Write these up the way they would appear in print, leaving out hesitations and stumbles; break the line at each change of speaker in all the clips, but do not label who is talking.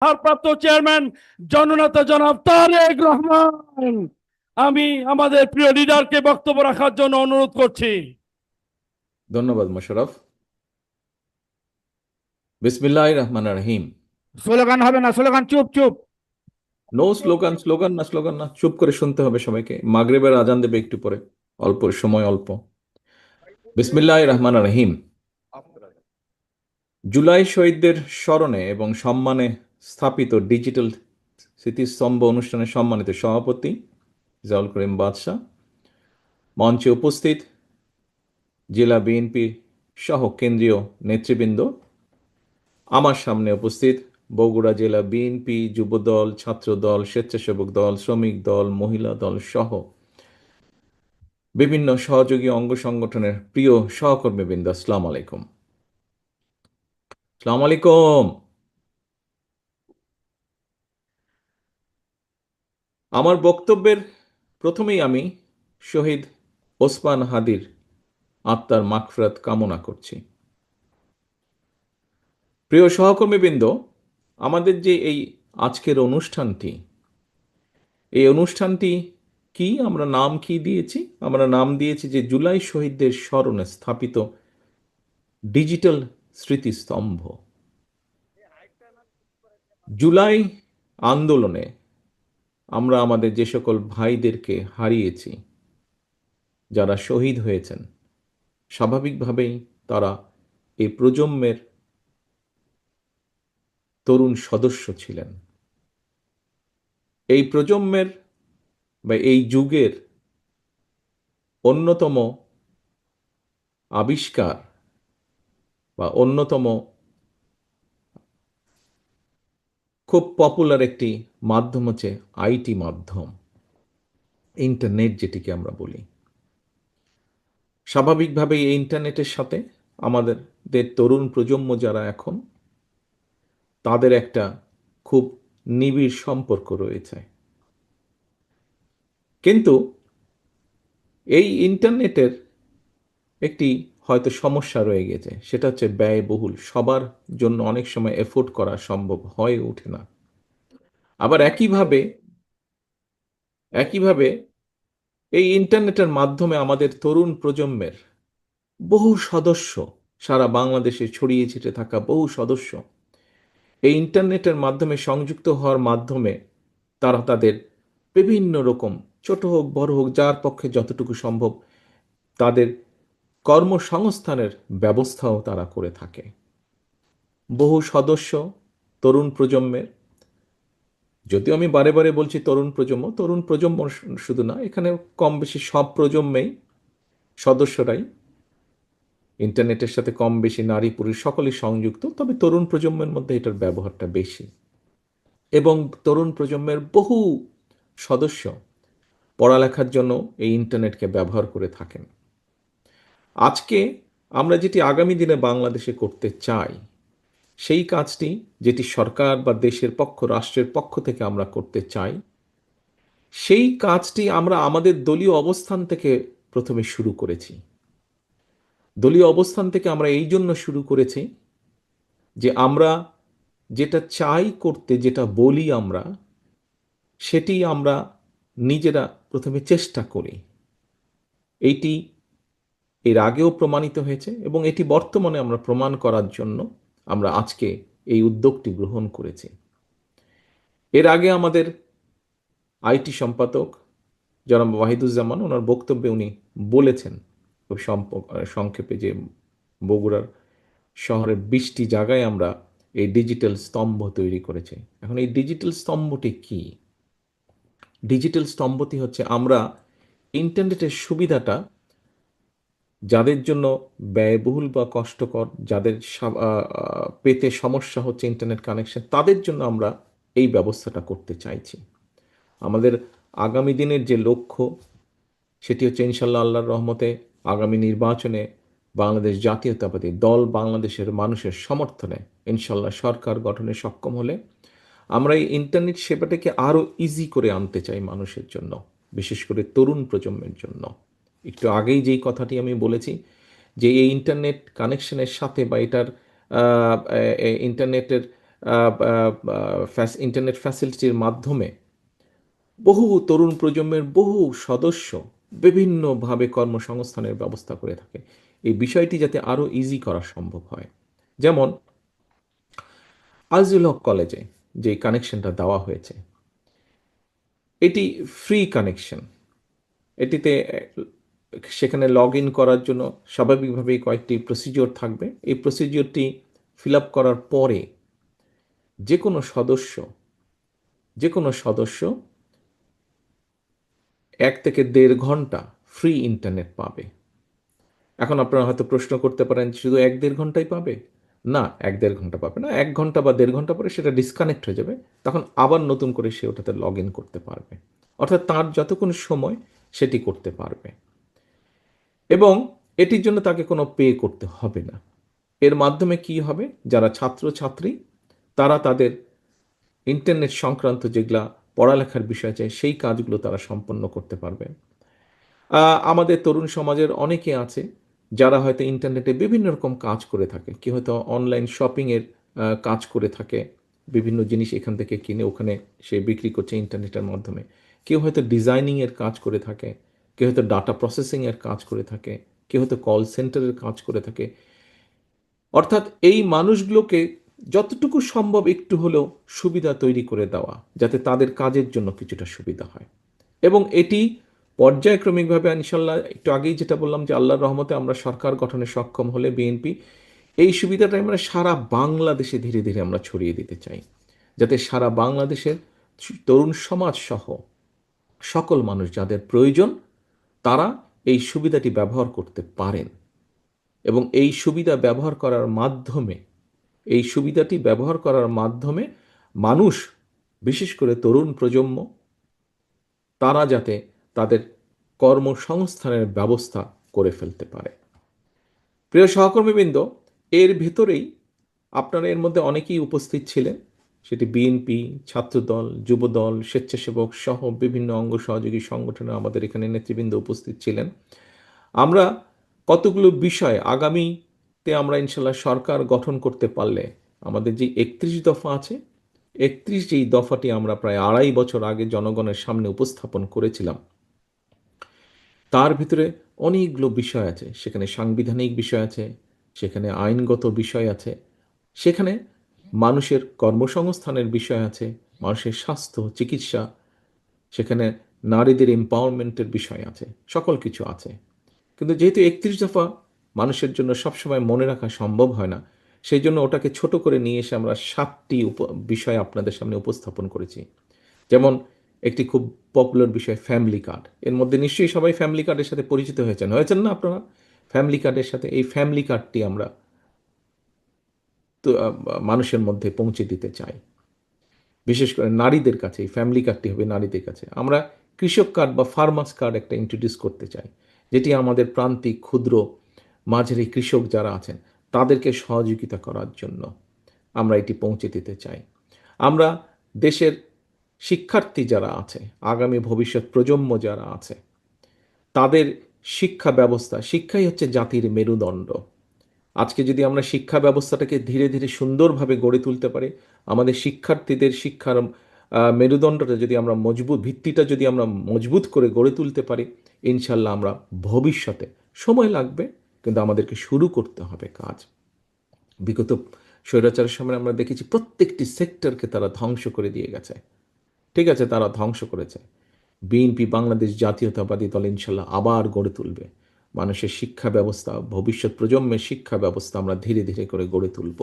ভারপ্রাপ্ত চেয়ারম্যান জননেতা জনাব তারেক রহমান, আমি আমাদের প্রিয় লিডারকে বক্তব্য রাখার জন্য অনুরোধ করছি।
ধন্যবাদ মোশাররফ। বিসমিল্লাহির রহমানির রহিম।
স্লোগান হবে না, স্লোগান চুপ চুপ।
নো স্লোগান, স্লোগান না, স্লোগান না, চুপ করে শুনতে হবে সবাইকে। মাগরিবের আজান দেবে একটু পরে, অল্প সময় অল্প। বিসমিল্লাহির রহমানির রহিম। জুলাই শহীদদের স্মরণে এবং সম্মানে স্থাপিত ডিজিটাল স্মৃতিস্তম্ভ অনুষ্ঠানের সম্মানিত সভাপতি জাউল করিম বাদশাহ, মঞ্চে উপস্থিত জেলা বিএনপি সহ কেন্দ্রীয় নেতৃবৃন্দ, আমার সামনে উপস্থিত বগুড়া জেলা বিএনপি যুবদল, ছাত্রদল, স্বেচ্ছাসেবক দল, শ্রমিক দল, মহিলা দল সহ বিভিন্ন সহযোগী অঙ্গ সংগঠনের প্রিয় সহকর্মীবৃন্দ, আসসালামু আলাইকুম। আসসালামু আলাইকুম। আমার বক্তব্যের প্রথমেই আমি শহীদ ওসমান হাদির আত্মার মাগফিরাত কামনা করছি। প্রিয় সহকর্মীবৃন্দ, আমাদের যে এই আজকের অনুষ্ঠানটি, এই অনুষ্ঠানটি কি, আমরা নাম কি দিয়েছি? আমরা নাম দিয়েছি যে জুলাই শহীদদের স্মরণে স্থাপিত ডিজিটাল স্মৃতিস্তম্ভ। জুলাই আন্দোলনে আমরা আমাদের যে সকল ভাইদেরকে হারিয়েছি, যারা শহীদ হয়েছেন, স্বাভাবিকভাবেই তারা এই প্রজন্মের তরুণ সদস্য ছিলেন। এই প্রজন্মের বা এই যুগের অন্যতম আবিষ্কার বা অন্যতম খুব পপুলার একটি মাধ্যম হচ্ছে আইটি মাধ্যম, ইন্টারনেট যেটিকে আমরা বলি। স্বাভাবিকভাবেই এই ইন্টারনেটের সাথে আমাদের তরুণ প্রজন্ম যারা এখন, তাদের একটা খুব নিবিড় সম্পর্ক রয়েছে। কিন্তু এই ইন্টারনেটের একটি হয়তো সমস্যা রয়ে গেছে, সেটা হচ্ছে ব্যয়বহুল। সবার জন্য অনেক সময় এফোর্ড করা সম্ভব হয়ে ওঠে না। আবার একইভাবে একইভাবে এই ইন্টারনেটের মাধ্যমে আমাদের তরুণ প্রজন্মের বহু সদস্য, সারা বাংলাদেশে ছড়িয়ে ছিটে থাকা বহু সদস্য এই ইন্টারনেটের মাধ্যমে সংযুক্ত হওয়ার মাধ্যমে তারা তাদের বিভিন্ন রকম, ছোট হোক বড় হোক, যার পক্ষে যতটুকু সম্ভব, তাদের কর্মসংস্থানের ব্যবস্থাও তারা করে থাকে। বহু সদস্য তরুণ প্রজন্মের, যদিও আমি বারে বারে বলছি তরুণ প্রজন্ম শুধু না, এখানে কম বেশি সব প্রজন্মেই সদস্যরাই ইন্টারনেটের সাথে কম বেশি নারী পুরুষ সকলেই সংযুক্ত, তবে তরুণ প্রজন্মের মধ্যে এটার ব্যবহারটা বেশি। এবং তরুণ প্রজন্মের বহু সদস্য পড়ালেখার জন্য এই ইন্টারনেটকে ব্যবহার করে থাকেন। আজকে আমরা যেটি আগামী দিনে বাংলাদেশে করতে চাই, সেই কাজটি যেটি সরকার বা দেশের পক্ষ, রাষ্ট্রের পক্ষ থেকে আমরা করতে চাই, সেই কাজটি আমরা আমাদের দলীয় অবস্থান থেকে প্রথমে শুরু করেছি। দলীয় অবস্থান থেকে আমরা এই জন্য শুরু করেছি যে আমরা যেটা চাই করতে, যেটা বলি আমরা, সেটি আমরা নিজেরা প্রথমে চেষ্টা করি। এইটি এর আগেও প্রমাণিত হয়েছে এবং এটি বর্তমানে আমরা প্রমাণ করার জন্য আমরা আজকে এই উদ্যোগটি গ্রহণ করেছি। এর আগে আমাদের আইটি সম্পাদক জনাব ওয়াহিদুজ্জামান, ওনার বক্তব্যে উনি বলেছেন খুব সংক্ষেপে যে বগুড়ার শহরের 20টি জায়গায় আমরা এই ডিজিটাল স্তম্ভ তৈরি করেছি। এখন এই ডিজিটাল স্তম্ভটি কি? ডিজিটাল স্তম্ভটি হচ্ছে আমরা ইন্টারনেটের সুবিধাটা যাদের জন্য ব্যয়বহুল বা কষ্টকর, যাদের পেতে সমস্যা হচ্ছে ইন্টারনেট কানেকশন, তাদের জন্য আমরা এই ব্যবস্থাটা করতে চাইছি। আমাদের আগামী দিনের যে লক্ষ্য, সেটি হচ্ছে ইনশাল্লাহ আল্লাহর রহমতে আগামী নির্বাচনে বাংলাদেশ জাতীয়তাবাদী দল বাংলাদেশের মানুষের সমর্থনে ইনশাল্লাহ সরকার গঠনে সক্ষম হলে আমরা এই ইন্টারনেট সেবাটাকে আরও ইজি করে আনতে চাই মানুষের জন্য, বিশেষ করে তরুণ প্রজন্মের জন্য। একটু আগেই যেই কথাটি আমি বলেছি যে এই ইন্টারনেট কানেকশনের সাথে বা এটার ইন্টারনেটের ইন্টারনেট ফ্যাসিলিটির মাধ্যমে বহু তরুণ প্রজন্মের বহু সদস্য বিভিন্নভাবে কর্মসংস্থানের ব্যবস্থা করে থাকে। এই বিষয়টি যাতে আরও ইজি করা সম্ভব হয়, যেমন আজিল হক কলেজে যে কানেকশনটা দেওয়া হয়েছে, এটি ফ্রি কানেকশন। এটিতে সেখানে লগ ইন করার জন্য স্বাভাবিকভাবেই কয়েকটি প্রসিজিওর থাকবে। এই প্রসিজিওরটি ফিল আপ করার পরে যে কোনো সদস্য যে কোনো সদস্য 1 থেকে 1.5 ঘন্টা ফ্রি ইন্টারনেট পাবে। এখন আপনারা হয়তো প্রশ্ন করতে পারেন, শুধু 1-1.5 ঘন্টাই পাবে? না, 1-1.5 ঘন্টা পাবে না। 1 ঘন্টা বা 1.5 ঘন্টা পরে সেটা ডিসকানেক্ট হয়ে যাবে, তখন আবার নতুন করে সে ওটাতে লগ ইন করতে পারবে। অর্থাৎ তার যতক্ষণ সময় সেটি করতে পারবে, এবং এটির জন্য তাকে কোনো পে করতে হবে না। এর মাধ্যমে কি হবে, যারা ছাত্রছাত্রী তারা তাদের ইন্টারনেট সংক্রান্ত যেগুলা পড়ালেখার বিষয় আছে সেই কাজগুলো তারা সম্পন্ন করতে পারবে। আমাদের তরুণ সমাজের অনেকে আছে যারা হয়তো ইন্টারনেটে বিভিন্ন রকম কাজ করে থাকে। কেউ হয়তো অনলাইন শপিংয়ের কাজ করে থাকে, বিভিন্ন জিনিস এখান থেকে কিনে ওখানে সে বিক্রি করছে ইন্টারনেটের মাধ্যমে। কেউ হয়তো ডিজাইনিংয়ের কাজ করে থাকে, কেউ হয়তো ডাটা প্রসেসিংয়ের কাজ করে থাকে, কেউ হয়তো কল সেন্টারের কাজ করে থাকে। অর্থাৎ এই মানুষগুলোকে যতটুকু সম্ভব একটু হলেও সুবিধা তৈরি করে দেওয়া, যাতে তাদের কাজের জন্য কিছুটা সুবিধা হয়। এবং এটি পর্যায়ক্রমিকভাবে ইনশাল্লাহ, একটু আগেই যেটা বললাম যে আল্লাহর রহমতে আমরা সরকার গঠনে সক্ষম হলে বিএনপি এই সুবিধাটা আমরা সারা বাংলাদেশে ধীরে ধীরে আমরা ছড়িয়ে দিতে চাই, যাতে সারা বাংলাদেশের তরুণ সমাজ সহ সকল মানুষ যাদের প্রয়োজন তারা এই সুবিধাটি ব্যবহার করতে পারেন। এবং এই সুবিধা ব্যবহার করার মাধ্যমে এই সুবিধাটি ব্যবহার করার মাধ্যমে মানুষ, বিশেষ করে তরুণ প্রজন্ম, তারা যাতে তাদের কর্মসংস্থানের ব্যবস্থা করে ফেলতে পারে। প্রিয় সহকর্মীবৃন্দ, এর ভেতরেই আপনারা এর মধ্যে অনেকেই উপস্থিত ছিলেন, সেটি বিএনপি, ছাত্রদল, যুবদল, স্বেচ্ছাসেবক সহ বিভিন্ন অঙ্গ সহযোগী সংগঠনে আমাদের এখানে নেতৃবৃন্দ উপস্থিত ছিলেন। আমরা কতগুলো বিষয় আগামীতে আমরা ইনশাল্লাহ সরকার গঠন করতে পারলে আমাদের যে 31 দফা আছে, 31 যেই দফাটি আমরা প্রায় 2.5 বছর আগে জনগণের সামনে উপস্থাপন করেছিলাম, তার ভিতরে অনেকগুলো বিষয় আছে। সেখানে সাংবিধানিক বিষয় আছে, সেখানে আইনগত বিষয় আছে, সেখানে মানুষের কর্মসংস্থানের বিষয় আছে, মানুষের স্বাস্থ্য চিকিৎসা, সেখানে নারীদের এম্পাওয়ারমেন্টের বিষয় আছে, সকল কিছু আছে। কিন্তু যেহেতু 31 দফা মানুষের জন্য সবসময় মনে রাখা সম্ভব হয় না, সেই জন্য ওটাকে ছোট করে নিয়ে এসে আমরা 7টি বিষয় আপনাদের সামনে উপস্থাপন করেছি। যেমন একটি খুব পপুলার বিষয় ফ্যামিলি কার্ড। এর মধ্যে নিশ্চয়ই সবাই ফ্যামিলি কার্ডের সাথে পরিচিত হয়েছেন না আপনারা? ফ্যামিলি কার্ডের সাথে এই ফ্যামিলি কার্ডটি আমরা তো মানুষের মধ্যে পৌঁছে দিতে চাই। বিশেষ করে নারীদের কাছে এই ফ্যামিলি কার্ডটি হবে নারীদের কাছে। আমরা কৃষক কার্ড বা ফার্মার্স কার্ড একটা ইন্ট্রোডিউস করতে চাই, যেটি আমাদের প্রান্তিক ক্ষুদ্র মাঝারি কৃষক যারা আছেন তাদেরকে সহযোগিতা করার জন্য আমরা এটি পৌঁছে দিতে চাই। আমরা দেশের শিক্ষার্থী যারা আছে, আগামী ভবিষ্যৎ প্রজন্ম যারা আছে, তাদের শিক্ষা ব্যবস্থা, শিক্ষাই হচ্ছে জাতির মেরুদণ্ড। আজকে যদি আমরা শিক্ষা ব্যবস্থাটাকে ধীরে ধীরে সুন্দরভাবে গড়ে তুলতে পারি, আমাদের শিক্ষার্থীদের শিক্ষার মেরুদণ্ডটা যদি আমরা মজবুত, ভিত্তিটা যদি আমরা মজবুত করে গড়ে তুলতে পারি, ইনশাল্লাহ আমরা ভবিষ্যতে, সময় লাগবে কিন্তু আমাদেরকে শুরু করতে হবে কাজ। বিগত স্বৈরাচারের সময় আমরা দেখেছি প্রত্যেকটি সেক্টরকে তারা ধ্বংস করে দিয়ে গেছে। ঠিক আছে, তারা ধ্বংস করেছে। বিএনপি বাংলাদেশ জাতীয়তাবাদী দল ইনশাল্লাহ আবার গড়ে তুলবে মানুষের শিক্ষা ব্যবস্থা, ভবিষ্যৎ প্রজন্মের শিক্ষা ব্যবস্থা আমরা ধীরে ধীরে করে গড়ে তুলব।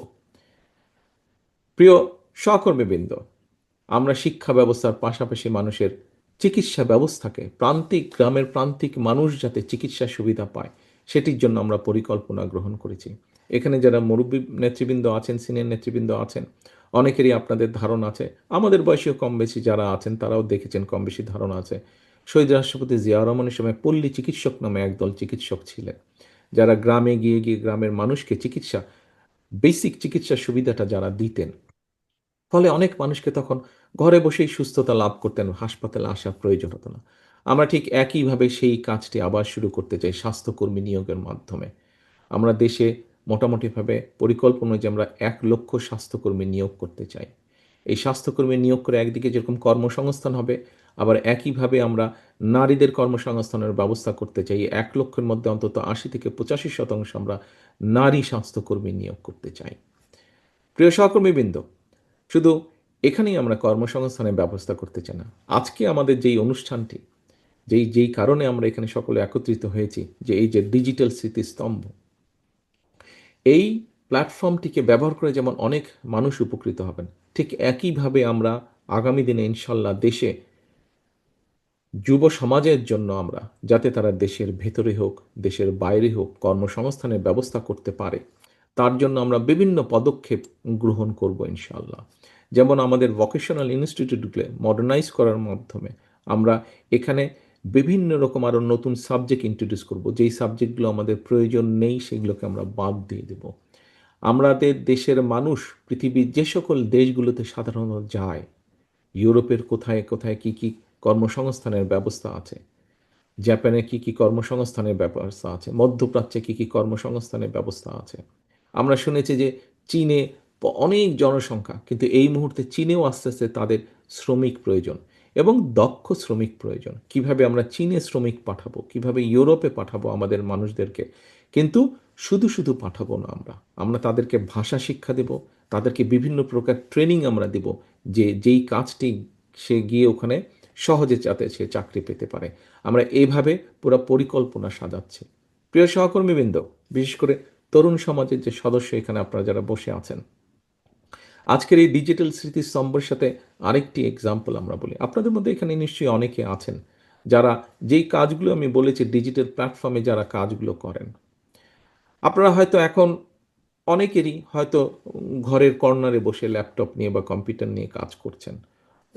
প্রিয় সহকর্মীবৃন্দ, আমরা শিক্ষা ব্যবস্থার পাশাপাশি মানুষের চিকিৎসা ব্যবস্থাকে, গ্রামের প্রান্তিক মানুষ যাতে চিকিৎসা সুবিধা পায় সেটির জন্য আমরা পরিকল্পনা গ্রহণ করেছি। এখানে যারা মুরব্বী নেতৃবৃন্দ আছেন, সিনিয়র নেতৃবৃন্দ আছেন, অনেকেরই আপনাদের ধারণা আছে, আমাদের বয়সীয় কম বেশি যারা আছেন তারাও দেখেছেন, কম বেশি ধারণা আছে। শহীদ রাষ্ট্রপতি জিয়া রহমানের সময় পল্লী চিকিৎসক নামে একদল চিকিৎসক ছিলেন, যারা গ্রামে গিয়ে গিয়ে গ্রামের মানুষকে বেসিক চিকিৎসা সুবিধাটা যারা দিতেন, ফলে অনেক মানুষকে তখন ঘরে বসেই সুস্থতা লাভ করতেন, হাসপাতালে আসার প্রয়োজন হতো না। আমরা ঠিক একইভাবে সেই কাজটি আবার শুরু করতে চাই স্বাস্থ্যকর্মী নিয়োগের মাধ্যমে। আমরা দেশে মোটামুটিভাবে পরিকল্পনা যে আমরা 1 লক্ষ স্বাস্থ্যকর্মী নিয়োগ করতে চাই। এই স্বাস্থ্যকর্মী নিয়োগ করে একদিকে যেরকম কর্মসংস্থান হবে, আবার একইভাবে আমরা নারীদের কর্মসংস্থানের ব্যবস্থা করতে চাই। 1 লক্ষের মধ্যে অন্তত 80 থেকে 85% আমরা নারী স্বাস্থ্যকর্মী নিয়োগ করতে চাই। প্রিয় সহকর্মীবৃন্দ, শুধু এখানেই আমরা কর্মসংস্থানের ব্যবস্থা করতে চাই না। আজকে আমাদের যেই অনুষ্ঠানটি, যেই কারণে আমরা এখানে সকলে একত্রিত হয়েছি, যে এই যে ডিজিটাল স্মৃতিস্তম্ভ, এই প্ল্যাটফর্মটিকে ব্যবহার করে যেমন অনেক মানুষ উপকৃত হবেন, ঠিক একইভাবে আমরা আগামী দিনে ইনশাল্লাহ দেশে যুব সমাজের জন্য আমরা যাতে তারা দেশের ভেতরে হোক, দেশের বাইরে হোক, কর্মসংস্থানের ব্যবস্থা করতে পারে, তার জন্য আমরা বিভিন্ন পদক্ষেপ গ্রহণ করব ইনশাআল্লাহ। যেমন আমাদের ভোকেশনাল ইনস্টিটিউটগুলো মডার্নাইজ করার মাধ্যমে আমরা এখানে বিভিন্ন রকম আরও নতুন সাবজেক্ট ইন্ট্রোডিউস করব। যেই সাবজেক্টগুলো আমাদের প্রয়োজন নেই সেগুলোকে আমরা বাদ দিয়ে দেব। আমাদের দেশের মানুষ পৃথিবীর যে সকল দেশগুলোতে সাধারণত যায়, ইউরোপের কোথায় কোথায় কি কি কর্মসংস্থানের ব্যবস্থা আছে, জাপানে কি কি কর্মসংস্থানের ব্যবস্থা আছে, মধ্যপ্রাচ্যে কি কি কর্মসংস্থানের ব্যবস্থা আছে। আমরা শুনেছি যে চীনে অনেক জনসংখ্যা, কিন্তু এই মুহূর্তে চীনেও আস্তে আস্তে তাদের শ্রমিক প্রয়োজন এবং দক্ষ শ্রমিক প্রয়োজন। কিভাবে আমরা চীনে শ্রমিক পাঠাবো, কিভাবে ইউরোপে পাঠাবো আমাদের মানুষদেরকে, কিন্তু শুধু শুধু পাঠাবো না, আমরা তাদেরকে ভাষা শিক্ষা দেব, তাদেরকে বিভিন্ন প্রকার ট্রেনিং আমরা দেব, যে যেই কাজটি সে গিয়ে ওখানে সহজে যাতে সে চাকরি পেতে পারে। আমরা এইভাবে পুরো পরিকল্পনা সাজাচ্ছি। প্রিয় সহকর্মীবৃন্দ, বিশেষ করে তরুণ সমাজের যে সদস্য এখানে আপনারা যারা বসে আছেন, আজকের এই ডিজিটাল স্মৃতিস্তম্ভের সাথে আরেকটি এক্সাম্পল আমরা বলি। আপনাদের মধ্যে এখানে নিশ্চয়ই অনেকে আছেন যারা যেই কাজগুলো আমি বলেছি ডিজিটাল প্ল্যাটফর্মে যারা কাজগুলো করেন। আপনারা হয়তো এখন অনেকেরই হয়তো ঘরের কর্নারে বসে ল্যাপটপ নিয়ে বা কম্পিউটার নিয়ে কাজ করছেন।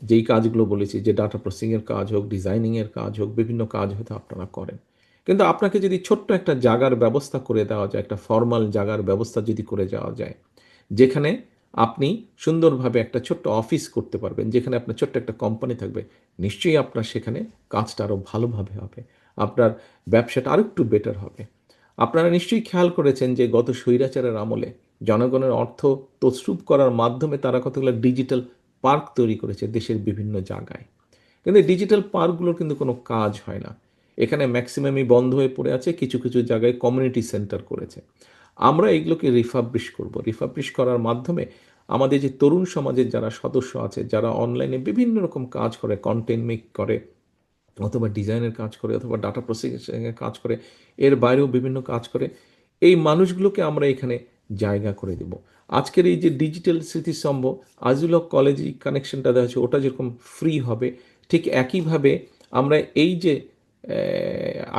যেই কাজগুলো বলেছি, যে ডাটা প্রসেসিংয়ের কাজ হোক, ডিজাইনিংয়ের কাজ হোক, বিভিন্ন কাজ হয়তো আপনারা করেন। কিন্তু আপনাকে যদি ছোট্ট একটা জায়গার ব্যবস্থা করে দেওয়া যায়, একটা ফর্মাল জায়গার ব্যবস্থা যদি করে দেওয়া যায়, যেখানে আপনি সুন্দরভাবে একটা ছোট্ট অফিস করতে পারবেন, যেখানে আপনার ছোট্ট একটা কোম্পানি থাকবে, নিশ্চয়ই আপনার সেখানে কাজটা আরও ভালোভাবে হবে, আপনার ব্যবসাটা আরও একটু বেটার হবে। আপনারা নিশ্চয়ই খেয়াল করেছেন যে গত স্বৈরাচারের আমলে জনগণের অর্থ তছরূপ করার মাধ্যমে তারা কতগুলো ডিজিটাল পার্ক তৈরি করেছে দেশের বিভিন্ন জায়গায়। কিন্তু ডিজিটাল পার্কগুলোর কিন্তু কোনো কাজ হয় না। এখানে ম্যাক্সিমামই বন্ধ হয়ে পড়ে আছে, কিছু কিছু জায়গায় কমিউনিটি সেন্টার করেছে। আমরা এগুলোকে রিফাবলিশ করব। রিফাবলিশ করার মাধ্যমে আমাদের যে তরুণ সমাজের যারা সদস্য আছে, যারা অনলাইনে বিভিন্ন রকম কাজ করে, কন্টেন্ট মেক করে, অথবা ডিজাইনের কাজ করে, অথবা ডাটা প্রসেসিংয়ের কাজ করে, এর বাইরেও বিভিন্ন কাজ করে, এই মানুষগুলোকে আমরা এখানে জায়গা করে দেব। আজকের এই যে ডিজিটাল স্মৃতিস্তম্ভ, আজিলক কলেজে কানেকশনটা দেওয়া হচ্ছে, ওটা যেরকম ফ্রি হবে, ঠিক একইভাবে আমরা এই যে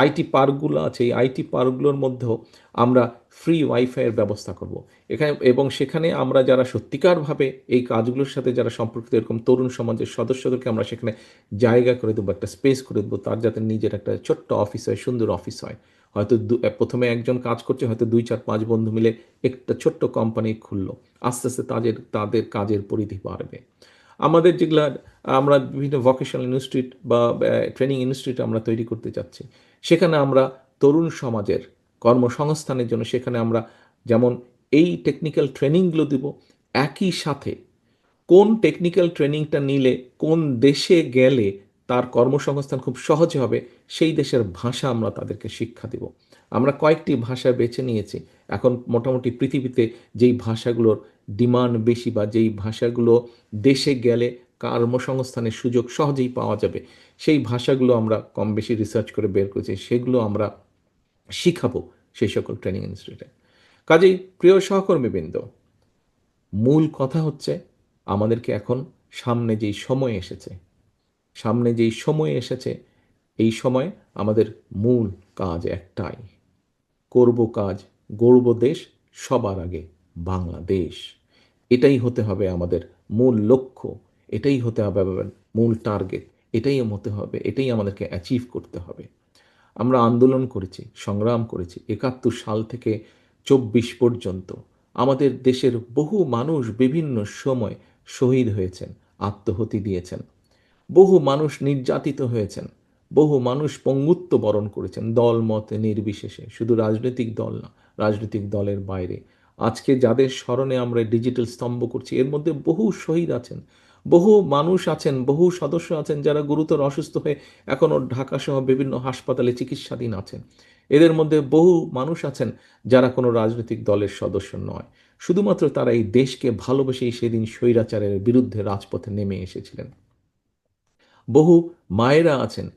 আইটি পার্কগুলো আছে, এই আইটি পার্কগুলোর মধ্যেও আমরা ফ্রি ওয়াইফাইয়ের ব্যবস্থা করব এখানে, এবং সেখানে আমরা যারা সত্যিকারভাবে এই কাজগুলোর সাথে যারা সম্পর্কিত এরকম তরুণ সমাজের সদস্যদেরকে আমরা সেখানে জায়গা করে দেবো, একটা স্পেস করে দেবো, তার যাতে নিজের একটা ছোট্ট অফিস হয়, সুন্দর অফিস হয়। হয়তো প্রথমে একজন কাজ করছে, হয়তো 2, 4, 5 বন্ধু মিলে একটা ছোট্ট কোম্পানি খুললো, আস্তে আস্তে তাদের তাদের কাজের পরিধি বাড়বে। আমাদের যেগুলা আমরা বিভিন্ন ভোকেশনাল ইনস্টিটিউট বা ট্রেনিং ইনস্টিটিউট আমরা তৈরি করতে চাচ্ছি, সেখানে আমরা তরুণ সমাজের কর্মসংস্থানের জন্য সেখানে আমরা যেমন এই টেকনিক্যাল ট্রেনিংগুলো দেব, একই সাথে কোন টেকনিক্যাল ট্রেনিংটা নিলে কোন দেশে গেলে তার কর্মসংস্থান খুব সহজে হবে, সেই দেশের ভাষা আমরা তাদেরকে শিক্ষা দেব। আমরা কয়েকটি ভাষা বেছে নিয়েছি। এখন মোটামুটি পৃথিবীতে যেই ভাষাগুলোর ডিমান্ড বেশি, বা যেই ভাষাগুলো দেশে গেলে কর্মসংস্থানের সুযোগ সহজেই পাওয়া যাবে, সেই ভাষাগুলো আমরা কম বেশি রিসার্চ করে বের করেছি, সেগুলো আমরা শিখাবো সেই সকল ট্রেনিং ইনস্টিটিউটে। কাজেই প্রিয় সহকর্মীবৃন্দ, মূল কথা হচ্ছে আমাদেরকে এখন সামনে যেই সময় এসেছে, সামনে যেই সময় এসেছে, এই সময় আমাদের মূল কাজ একটাই, করব কাজ, গড়ব দেশ, সবার আগে বাংলাদেশ। এটাই হতে হবে আমাদের মূল লক্ষ্য, এটাই হতে হবে আমাদের মূল টার্গেট, এটাই হতে হবে, এটাই আমাদেরকে অ্যাচিভ করতে হবে। আমরা আন্দোলন করেছি, সংগ্রাম করেছি 71 সাল থেকে 24 পর্যন্ত। আমাদের দেশের বহু মানুষ বিভিন্ন সময় শহীদ হয়েছেন, আত্মহতি দিয়েছেন, বহু মানুষ নির্যাতিত হয়েছেন, বহু মানুষ পঙ্গুত্ব বরণ করেছেন, দল মত নির্বিশেষে, শুধু রাজনৈতিক দল না, রাজনৈতিক দলের বাইরে। আজকে যাদের স্মরণে আমরা ডিজিটাল স্তম্ভ করছি, এর মধ্যে বহু শহীদ আছেন, বহু মানুষ আছেন, বহু সদস্য আছেন যারা গুরুতর অসুস্থ হয়ে এখনও ঢাকা সহ বিভিন্ন হাসপাতালে চিকিৎসাধীন আছেন। এদের মধ্যে বহু মানুষ আছেন যারা কোনো রাজনৈতিক দলের সদস্য নয়, শুধুমাত্র তারা এই দেশকে ভালোবেসেই সেদিন স্বৈরাচারের বিরুদ্ধে রাজপথে নেমে এসেছিলেন। বহু মায়েরা আছেন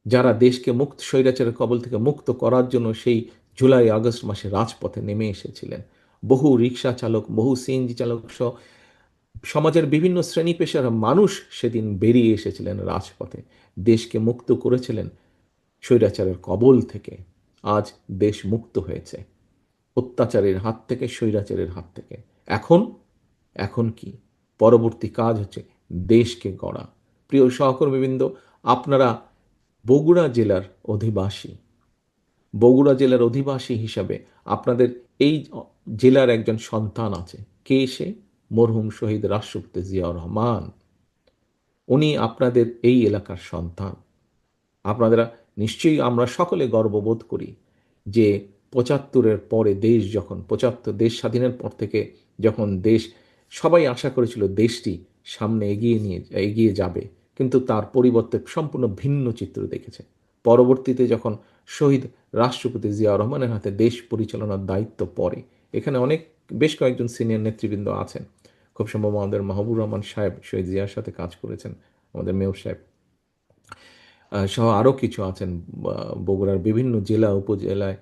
যারা দেশকে স্বৈরাচারের কবল থেকে মুক্ত করার জন্য সেই জুলাই আগস্ট মাসে রাজপথে নেমে এসেছিলেন। বহু রিক্সা চালক, বহু সিএনজি চালক সহ সমাজের বিভিন্ন শ্রেণী পেশার মানুষ সেদিন বেরিয়ে এসেছিলেন রাজপথে, দেশকে মুক্ত করেছিলেন স্বৈরাচারের কবল থেকে। আজ দেশ মুক্ত হয়েছে অত্যাচারের হাত থেকে, স্বৈরাচারের হাত থেকে। এখন এখন কি পরবর্তী কাজ হচ্ছে দেশকে গড়া। প্রিয় সহকর্মীবৃন্দ, আপনারা বগুড়া জেলার অধিবাসী। বগুড়া জেলার অধিবাসী হিসাবে আপনাদের এই জেলার একজন সন্তান আছে। কে সে? মরহুম শহীদ রাষ্ট্রপতি জিয়াউর রহমান। উনি আপনাদের এই এলাকার সন্তান। আপনারা নিশ্চয়ই, আমরা সকলে গর্ববোধ করি যে ৭৫-এর পরে দেশ যখন ৭৫ দেশ স্বাধীনের পর থেকে যখন দেশ, সবাই আশা করেছিল দেশটি সামনে এগিয়ে যাবে, কিন্তু তার পরিবর্তে সম্পূর্ণ ভিন্ন চিত্র দেখেছে। পরবর্তীতে যখন শহীদ রাষ্ট্রপতি জিয়াউর রহমানের হাতে দেশ পরিচালনার দায়িত্ব পড়ে, এখানে বেশ কয়েকজন সিনিয়র নেতৃবৃন্দ আছেন। খুব সম্ভব আমাদের মাহবুবুর রহমান সাহেব শহীদ জিয়ার সাথে কাজ করেছেন, আমাদের মেয়র সাহেব সহ আরও কিছু আছেন। বগুড়ার বিভিন্ন জেলা উপজেলায়,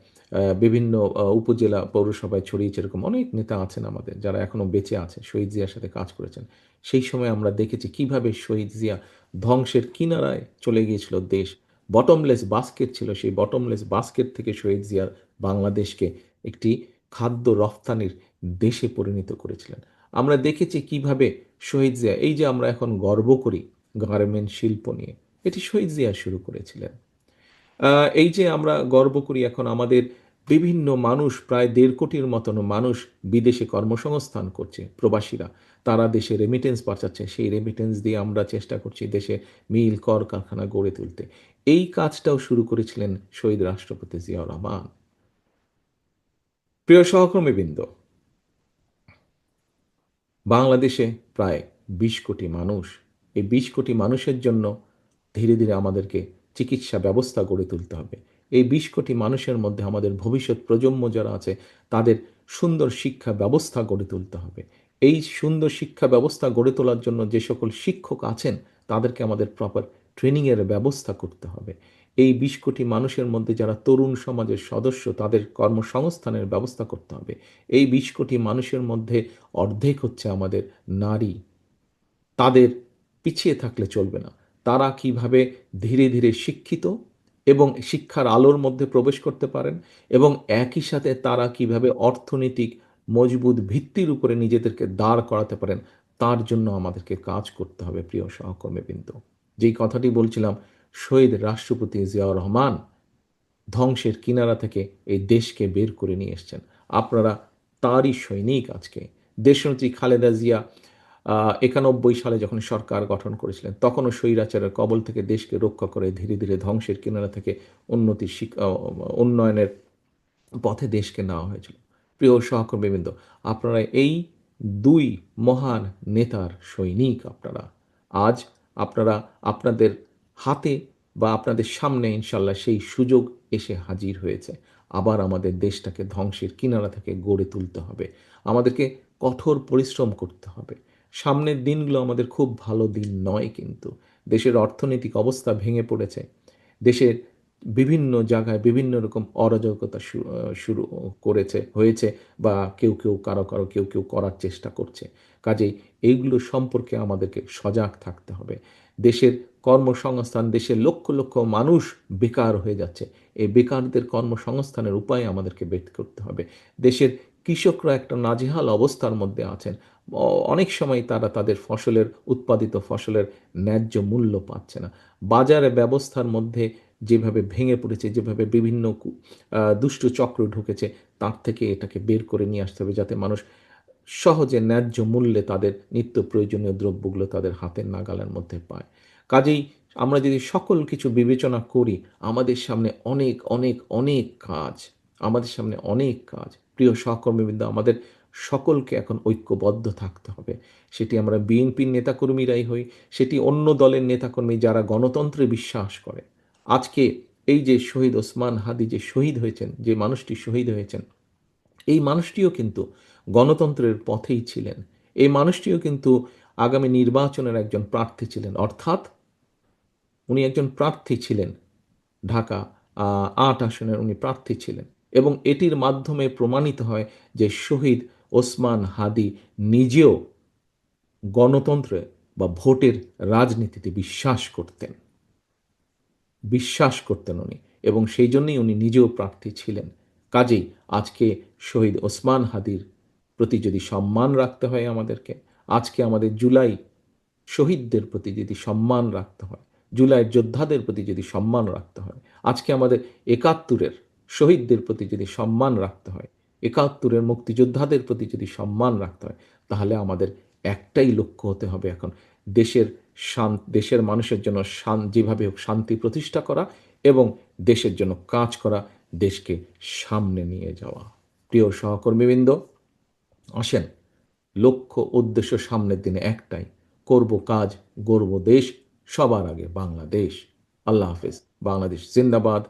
বিভিন্ন উপজেলা পৌরসভায় ছড়িয়েছে এরকম অনেক নেতা আছেন আমাদের, যারা এখনও বেঁচে আছে, শহীদ জিয়ার সাথে কাজ করেছেন। সেই সময় আমরা দেখেছি কিভাবে শহীদ জিয়া ধ্বংসের কিনারায় চলে গিয়েছিল দেশ। বটমলেস বাস্কেট ছিল, সেই বটমলেস বাস্কেট থেকে শহীদ জিয়ার বাংলাদেশকে একটি খাদ্য রফতানির দেশে পরিণত করেছিলেন। আমরা দেখেছি কিভাবে শহীদ জিয়া, এই যে আমরা এখন গর্ব করি গার্মেন্ট শিল্প নিয়ে, এটি শহীদ জিয়া শুরু করেছিলেন। এই যে আমরা গর্ব করি এখন আমাদের বিভিন্ন মানুষ, প্রায় ১.৫ কোটির মতন মানুষ বিদেশে কর্মসংস্থান করছে, প্রবাসীরা, তারা দেশে রেমিটেন্স পাঠাচ্ছে, সেই রেমিটেন্স দিয়ে আমরা চেষ্টা করছি দেশে মিল কারখানা গড়ে তুলতে। এই কাজটাও শুরু করেছিলেন শহীদ রাষ্ট্রপতি জিয়াউর রহমান। প্রিয় সহকর্মীবৃন্দ, বাংলাদেশে প্রায় ২০ কোটি মানুষ। এই ২০ কোটি মানুষের জন্য ধীরে ধীরে আমাদেরকে চিকিৎসা ব্যবস্থা গড়ে তুলতে হবে। এই ২০ কোটি মানুষের মধ্যে আমাদের ভবিষ্যৎ প্রজন্ম যারা আছে তাদের সুন্দর শিক্ষা ব্যবস্থা গড়ে তুলতে হবে। এই সুন্দর শিক্ষা ব্যবস্থা গড়ে তোলার জন্য যে সকল শিক্ষক আছেন তাদেরকে আমাদের প্রপার ট্রেনিংয়ের ব্যবস্থা করতে হবে। এই ২০ কোটি মানুষের মধ্যে যারা তরুণ সমাজের সদস্য, তাদের কর্মসংস্থানের ব্যবস্থা করতে হবে। এই ২০ কোটি মানুষের মধ্যে অর্ধেক হচ্ছে আমাদের নারী। তাদের পিছিয়ে থাকলে চলবে না। তারা কিভাবে ধীরে ধীরে শিক্ষিত এবং শিক্ষার আলোর মধ্যে প্রবেশ করতে পারেন, এবং একই সাথে তারা কিভাবে অর্থনৈতিক মজবুত ভিত্তির উপরে নিজেদেরকে দাঁড় করাতে পারেন, তার জন্য আমাদেরকে কাজ করতে হবে। প্রিয় সহকর্মীবৃন্দ, যেই কথাটি বলছিলাম, শহীদ রাষ্ট্রপতি জিয়াউর রহমান ধ্বংসের কিনারা থেকে এই দেশকে বের করে নিয়ে এসছেন। আপনারা তারই সৈনিক আজকে। দেশনেত্রী খালেদা জিয়া ৯১ সালে যখন সরকার গঠন করেছিলেন, তখনও স্বৈরাচারের কবল থেকে দেশকে রক্ষা করে ধীরে ধীরে ধ্বংসের কিনারা থেকে উন্নয়নের পথে দেশকে নেওয়া হয়েছিল। প্রিয় সহকর্মীবৃন্দ, আপনারা এই দুই মহান নেতার সৈনিক। আপনারা আজ আপনারা আপনাদের হাতে বা আপনাদের সামনে ইনশাল্লাহ সেই সুযোগ এসে হাজির হয়েছে। আবার আমাদের দেশটাকে ধ্বংসের কিনারা থেকে গড়ে তুলতে হবে। আমাদেরকে কঠোর পরিশ্রম করতে হবে। সামনের দিনগুলো আমাদের খুব ভালো দিন নয়, কিন্তু দেশের অর্থনৈতিক অবস্থা ভেঙে পড়েছে। দেশের বিভিন্ন জায়গায় বিভিন্ন রকম অরাজকতা শুরু হয়েছে, বা কেউ কেউ করার চেষ্টা করছে। কাজেই এইগুলো সম্পর্কে আমাদেরকে সজাগ থাকতে হবে। দেশের কর্মসংস্থান, দেশের লক্ষ লক্ষ মানুষ বেকার হয়ে যাচ্ছে। এই বেকারদের কর্মসংস্থানের উপায় আমাদেরকে বের করতে হবে। দেশের কৃষকরা একটা নাজেহাল অবস্থার মধ্যে আছেন। অনেক সময় তারা তাদের উৎপাদিত ফসলের ন্যায্য মূল্য পাচ্ছে না। বাজারে ব্যবস্থার মধ্যে যেভাবে ভেঙে পড়েছে, যেভাবে বিভিন্ন দুষ্ট চক্র ঢুকেছে, তার থেকে এটাকে বের করে নিয়ে আসতে হবে, যাতে মানুষ সহজে ন্যায্য মূল্যে তাদের নিত্য প্রয়োজনীয় দ্রব্যগুলো তাদের হাতের নাগালের মধ্যে পায়। কাজেই আমরা যদি সকল কিছু বিবেচনা করি, আমাদের সামনে অনেক অনেক অনেক কাজ, আমাদের সামনে অনেক কাজ। প্রিয় সহকর্মীবৃন্দ, আমাদের সকলকে এখন ঐক্যবদ্ধ থাকতে হবে। সেটি আমরা বিএনপির নেতাকর্মীরাই হই, সেটি অন্য দলের নেতাকর্মী যারা গণতন্ত্রে বিশ্বাস করে। আজকে এই যে শহীদ ওসমান হাদি যে শহীদ হয়েছেন, যে মানুষটি শহীদ হয়েছেন, এই মানুষটিও কিন্তু গণতন্ত্রের পথেই ছিলেন। এই মানুষটিও কিন্তু আগামী নির্বাচনের একজন প্রার্থী ছিলেন, অর্থাৎ উনি একজন প্রার্থী ছিলেন। ঢাকা ৮ আসনের উনি প্রার্থী ছিলেন, এবং এটির মাধ্যমে প্রমাণিত হয় যে শহীদ ওসমান হাদি নিজেও গণতন্ত্রে বা ভোটের রাজনীতিতে বিশ্বাস করতেন উনি, এবং সেই জন্যই উনি নিজেও প্রার্থী ছিলেন। কাজেই আজকে শহীদ ওসমান হাদির প্রতি যদি সম্মান রাখতে হয় আমাদেরকে, আজকে আমাদের জুলাই শহীদদের প্রতি যদি সম্মান রাখতে হয়, জুলাইয়ের যোদ্ধাদের প্রতি যদি সম্মান রাখতে হয়, আজকে আমাদের ৭১-এর শহীদদের প্রতি যদি সম্মান রাখতে হয়, ৭১-এর মুক্তিযোদ্ধাদের প্রতি যদি সম্মান রাখতে হয়, তাহলে আমাদের একটাই লক্ষ্য হতে হবে এখন, দেশের দেশের মানুষের জন্য যেভাবে হোক শান্তি প্রতিষ্ঠা করা এবং দেশের জন্য কাজ করা, দেশকে সামনে নিয়ে যাওয়া। প্রিয় সহকর্মীবৃন্দ, আসেন, লক্ষ্য উদ্দেশ্য সামনের দিনে একটাই, করব কাজ, গড়ব দেশ, সবার আগে বাংলাদেশ। আল্লাহ হাফেজ। বাংলাদেশ জিন্দাবাদ,